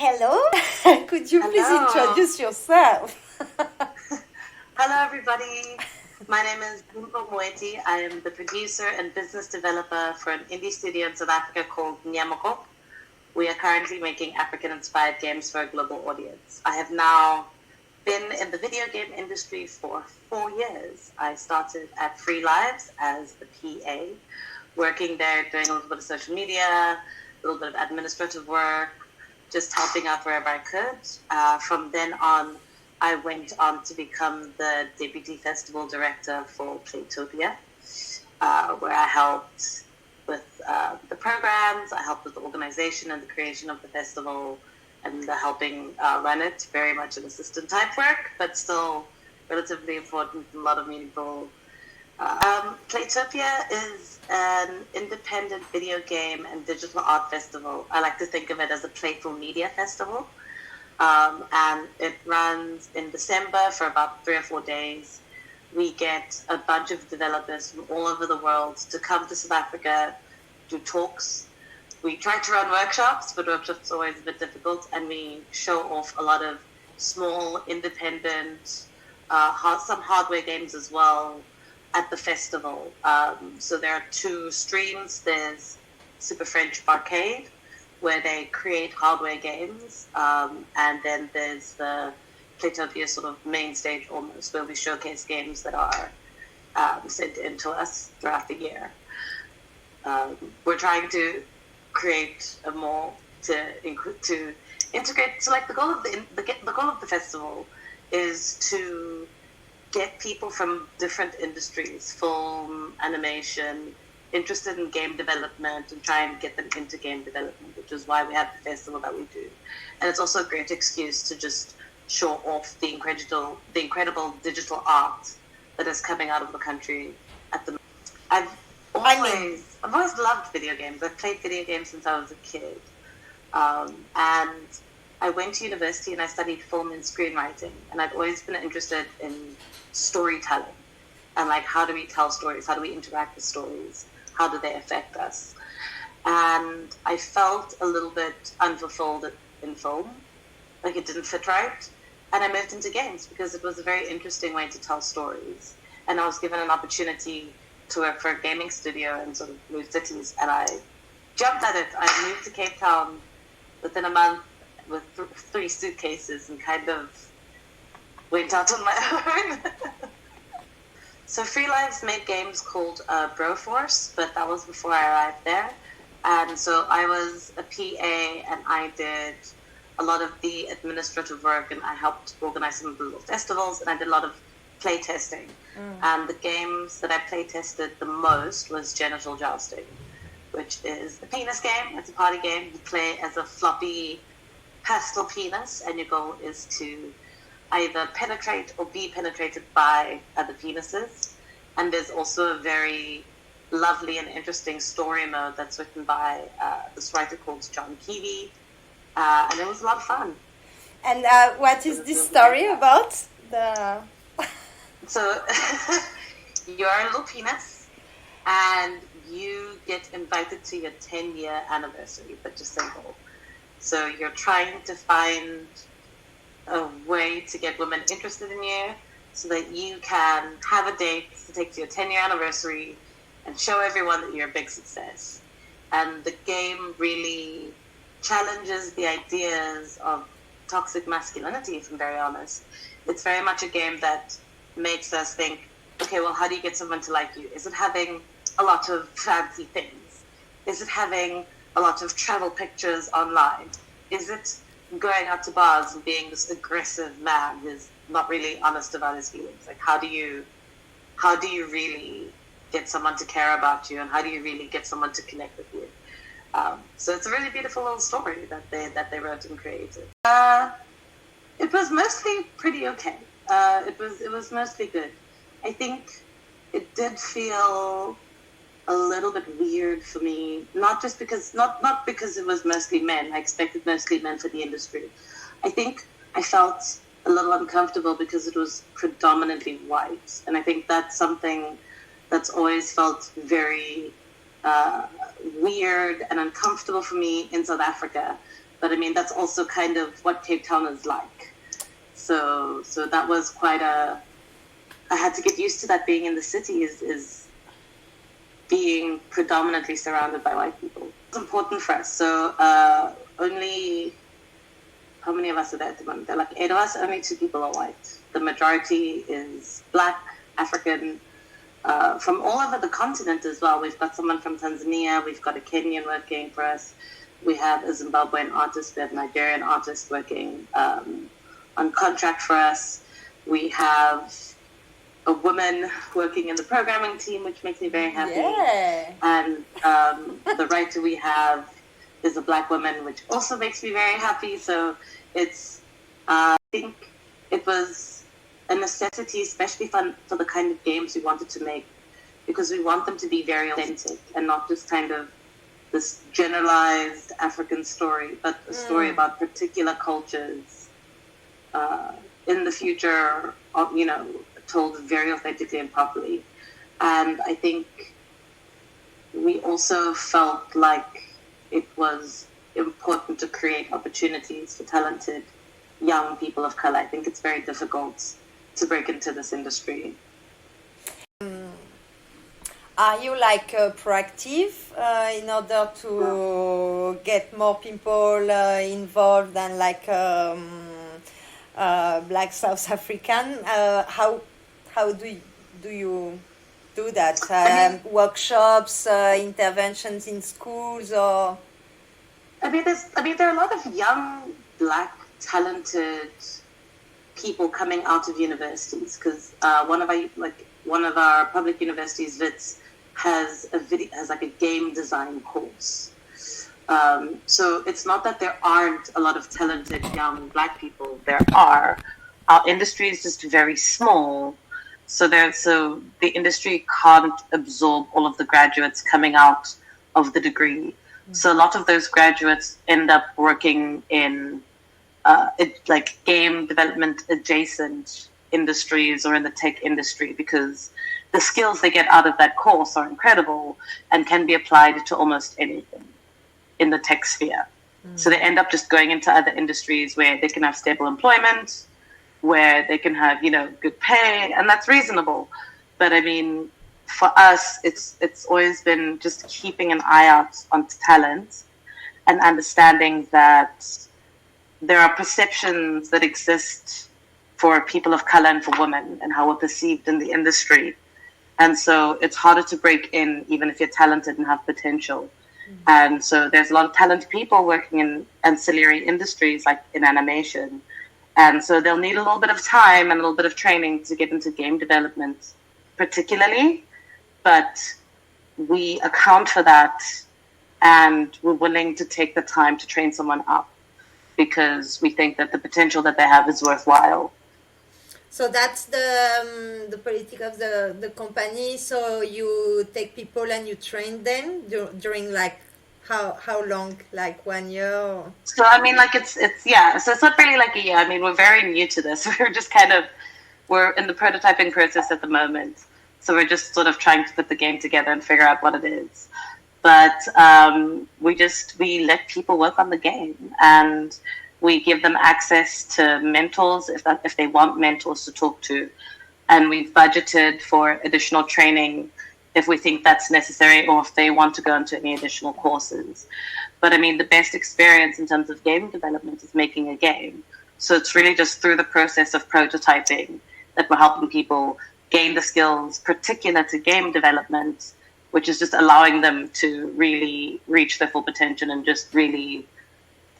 Hello. Could you please Hello. introduce yourself? Hello, everybody. My name is Limpho Moeti. I am the producer and business developer for an indie studio in South Africa called Nyamakop. We are currently making African-inspired games for a global audience. I have now been in the video game industry for 4 years. I started at Free Lives as the PA, working there, doing a little bit of social media, a little bit of administrative work, just helping out wherever I could. From then on, I went on to become the Deputy Festival Director for Playtopia, where I helped with the programs, I helped with the organization and the creation of the festival, and the helping run it. Very much an assistant type work, but still relatively important, a lot of meaningful. Playtopia is an independent video game and digital art festival. I like to think of it as a playful media festival. And it runs in December for about 3 or 4 days. We get a bunch of developers from all over the world to come to South Africa, do talks. We try to run workshops, but workshops are always a bit difficult, and we show off a lot of small, independent, some hardware games as well at the festival. So there are 2 streams. There's Super French Arcade, where they create hardware games, and then there's the Playtopia sort of main stage almost, where we showcase games that are sent in to us throughout the year. We're trying to create a more to integrate. So, like the goal of the goal of the festival is to get people from different industries, film, animation, interested in game development, and try and get them into game development, which is why we have the festival that we do. And it's also a great excuse to just show off the incredible digital art that is coming out of the country at the moment. I've always loved video games. I've played video games since I was a kid. And I went to university and I studied film and screenwriting. And I'd always been interested in storytelling. And like, how do we tell stories? How do we interact with stories? How do they affect us? And I felt a little bit unfulfilled in film. Like it didn't fit right. And I moved into games because it was a very interesting way to tell stories. And I was given an opportunity to work for a gaming studio and sort of move cities. And I jumped at it. I moved to Cape Town within a month with 3 suitcases and kind of went out on my own. So Free Lives made games called Broforce, but that was before I arrived there. And so I was a PA and I did a lot of the administrative work, and I helped organize some of the little festivals, and I did a lot of play testing. And the games that I play tested the most was Genital Jousting, which is a penis game. It's a party game. You play as a floppy pastel penis, and your goal is to either penetrate or be penetrated by other penises. And there's also a very lovely and interesting story mode that's written by this writer called John Keevy. And it was a lot of fun. And what is this story about? So you're a little penis and you get invited to your 10-year anniversary, but just simple. So you're trying to find a way to get women interested in you so that you can have a date to take to your 10-year anniversary and show everyone that you're a big success. And the game really challenges the ideas of toxic masculinity, if I'm very honest. It's very much a game that makes us think, okay, well, how do you get someone to like you? Is it having a lot of fancy things? Is it having a lot of travel pictures online? Is it going out to bars and being this aggressive man who's not really honest about his feelings? Like, how do you really get someone to care about you, and how do you really get someone to connect with you? So it's a really beautiful little story that they wrote and created. It was mostly pretty okay. It was mostly good. I think it did feel a little bit weird for me, not because it was mostly men. I expected mostly men for the industry. I think I felt a little uncomfortable because it was predominantly white, and I think that's something that's always felt very weird and uncomfortable for me in South Africa, but I mean, that's also kind of what Cape Town is like. So that was quite I had to get used to that being in the city is being predominantly surrounded by white people. It's important for us. So only, how many of us are there at the moment? There are like 8 of us, only 2 people are white. The majority is Black, African, from all over the continent as well. We've got someone from Tanzania, we've got a Kenyan working for us, we have a Zimbabwean artist, we have a Nigerian artist working on contract for us. We have a woman working in the programming team, which makes me very happy. Yeah. And the writer we have is a Black woman, which also makes me very happy. So it's, I think it was a necessity, especially for the kind of games we wanted to make, because we want them to be very authentic and not just kind of this generalized African story, but a story about particular cultures in the future, you know, told very authentically and properly. And I think we also felt like it was important to create opportunities for talented young people of color. I think it's very difficult to break into this industry. Are you like proactive in order to get more people involved and like Black South African? How do you do that? Workshops, interventions in schools, or? I mean, there are a lot of young Black talented people coming out of universities, because one of our public universities, WITS, has like a game design course. So it's not that there aren't a lot of talented young Black people. There are. Our industry is just very small, so the industry can't absorb all of the graduates coming out of the degree. So a lot of those graduates end up working in like game development adjacent industries or in the tech industry, because the skills they get out of that course are incredible and can be applied to almost anything in the tech sphere. So they end up just going into other industries where they can have stable employment, where they can have, you know, good pay, and that's reasonable. But I mean, for us, it's always been just keeping an eye out on talent and understanding that there are perceptions that exist for people of color and for women and how we're perceived in the industry. And so it's harder to break in even if you're talented and have potential. And so there's a lot of talented people working in ancillary industries like in animation. And so they'll need a little bit of time and a little bit of training to get into game development particularly. But we account for that, and we're willing to take the time to train someone up because we think that the potential that they have is worthwhile. So that's the politic of the company. So you take people and you train them during like how long, like 1 year? Or? So I mean, like it's yeah. So it's not really like a year. I mean, we're very new to this. We're in the prototyping process at the moment. So we're just sort of trying to put the game together and figure out what it is. But we let people work on the game, and we give them access to mentors if they want mentors to talk to. And we've budgeted for additional training if we think that's necessary or if they want to go into any additional courses. But I mean, the best experience in terms of game development is making a game. So it's really just through the process of prototyping that we're helping people gain the skills particular to game development, which is just allowing them to really reach their full potential and just really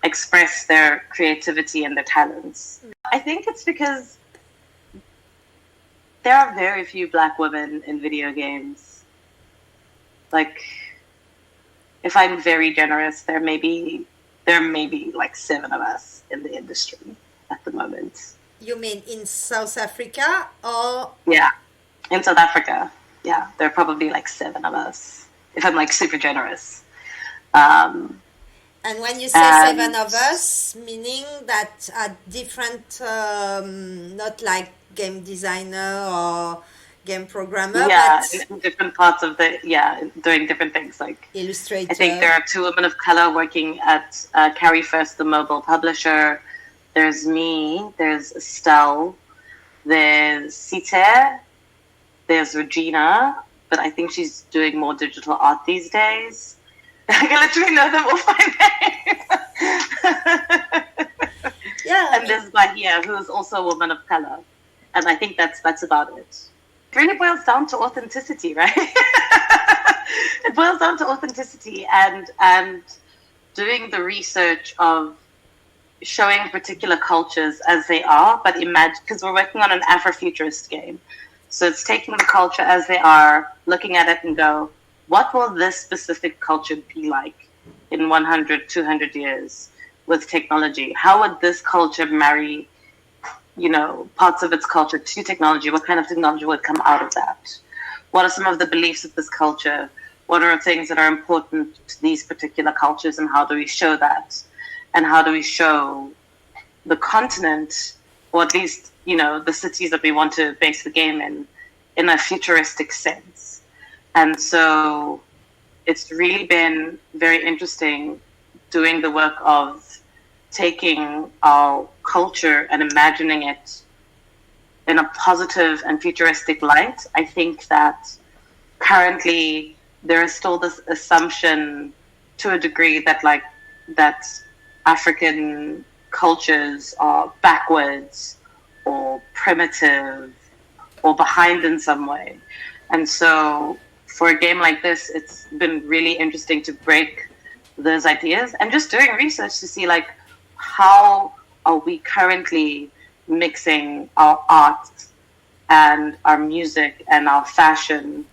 express their creativity and their talents. I think it's because there are very few Black women in video games. Like, if I'm very generous, there may be like 7 of us in the industry at the moment. You mean in South Africa or? Yeah, in South Africa. Yeah, there are probably like 7 of us, if I'm like super generous. And when you say 7 of us, meaning that are different, not like game designer or game programmer, Yeah, but in different parts of doing different things. Like, illustrator. I think there are 2 women of color working at Carry First, the mobile publisher. There's me, there's Estelle, there's Sita, there's Regina, but I think she's doing more digital art these days. I can literally know them off my name. Yeah. And there's Bahia, who is also a woman of color. And I think that's about it. It really boils down to authenticity, right? It boils down to authenticity and doing the research of showing particular cultures as they are, but imagine, because we're working on an Afrofuturist game. So it's taking the culture as they are, looking at it and go, what will this specific culture be like in 100, 200 years with technology? How would this culture marry, parts of its culture to technology? What kind of technology would come out of that? What are some of the beliefs of this culture? What are things that are important to these particular cultures, and how do we show that? And how do we show the continent, or at least, the cities that we want to base the game in a futuristic sense? And so it's really been very interesting doing the work of taking our culture and imagining it in a positive and futuristic light. I think that currently there is still this assumption to a degree that African cultures are backwards or primitive or behind in some way. And so for a game like this, it's been really interesting to break those ideas and just doing research to see how are we currently mixing our art and our music and our fashion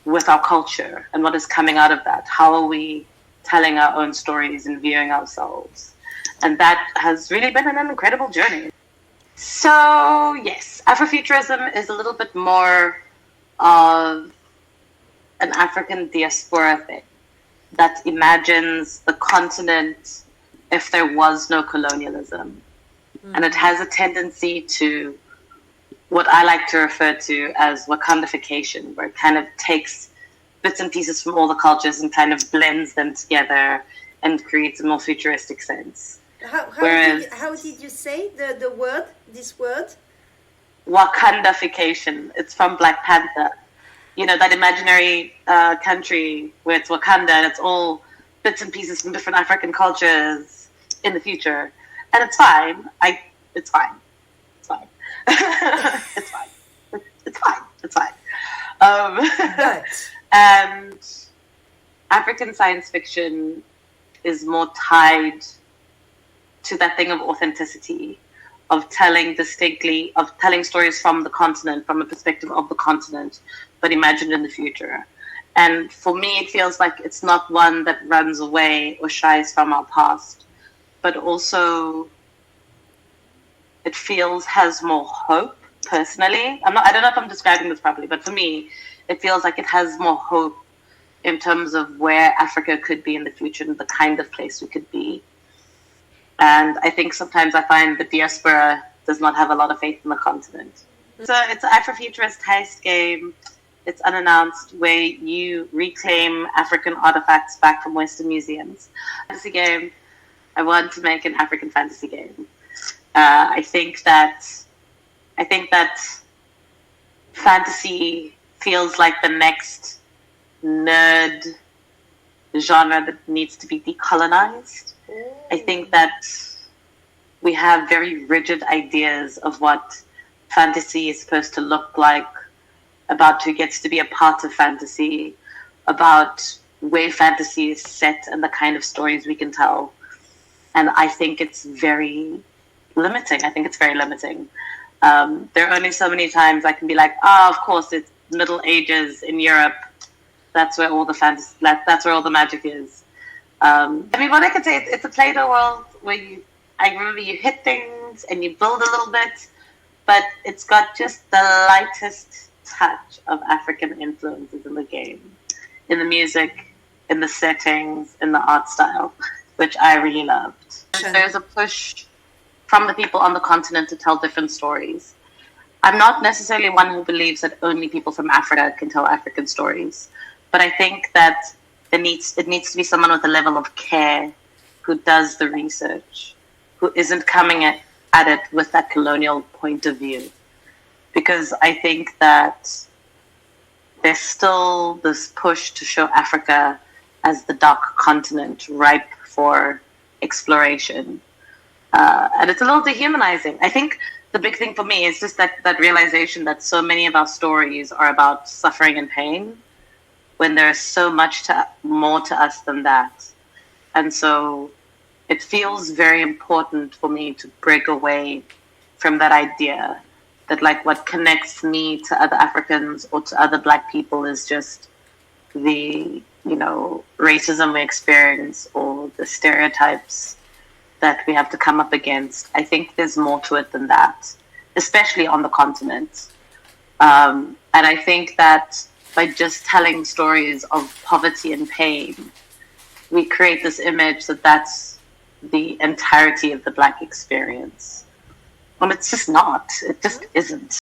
with our culture, and what is coming out of that? How are we telling our own stories and viewing ourselves? And that has really been an incredible journey. So yes, Afrofuturism is a little bit more of an African diaspora thing that imagines the continent if there was no colonialism. Mm-hmm. And it has a tendency to what I like to refer to as Wakandification, where it kind of takes bits and pieces from all the cultures and kind of blends them together and creates a more futuristic sense. How did you say this word? Wakandification. It's from Black Panther. That imaginary country where it's Wakanda and it's all bits and pieces from different African cultures in the future. And it's fine. It's fine. It's fine. It's fine. It's fine. It's fine. And African science fiction is more tied to that thing of authenticity, of telling stories from the continent, from a perspective of the continent, but imagined in the future. And for me, it feels like it's not one that runs away or shies from our past, but also it has more hope, personally. I don't know if I'm describing this properly, but for me, it feels like it has more hope in terms of where Africa could be in the future and the kind of place we could be. And I think sometimes I find the diaspora does not have a lot of faith in the continent. So it's an Afrofuturist heist game. It's unannounced, where you reclaim African artifacts back from Western museums. Fantasy game. I want to make an African fantasy game. I think that fantasy feels like the next nerd genre that needs to be decolonized. I think that we have very rigid ideas of what fantasy is supposed to look like, about who gets to be a part of fantasy, about where fantasy is set and the kind of stories we can tell. And I think it's very limiting. There are only so many times I can be like, of course, it's Middle Ages in Europe. That's where all the fantasy, that's where all the magic is. What I could say, it's a Play-Doh world where I remember you hit things and you build a little bit, but it's got just the lightest touch of African influences in the game, in the music, in the settings, in the art style, which I really loved. There's a push from the people on the continent to tell different stories. I'm not necessarily one who believes that only people from Africa can tell African stories, but I think that it needs to be someone with a level of care who does the research, who isn't coming at it with that colonial point of view. Because I think that there's still this push to show Africa as the dark continent ripe for exploration. And it's a little dehumanizing. I think the big thing for me is just that realization that so many of our stories are about suffering and pain, when there's so much more to us than that. And so it feels very important for me to break away from that idea that like what connects me to other Africans or to other Black people is just the, racism we experience or the stereotypes that we have to come up against. I think there's more to it than that, especially on the continent. And I think that by just telling stories of poverty and pain, we create this image that that's the entirety of the Black experience. Well, it's just not. It just isn't.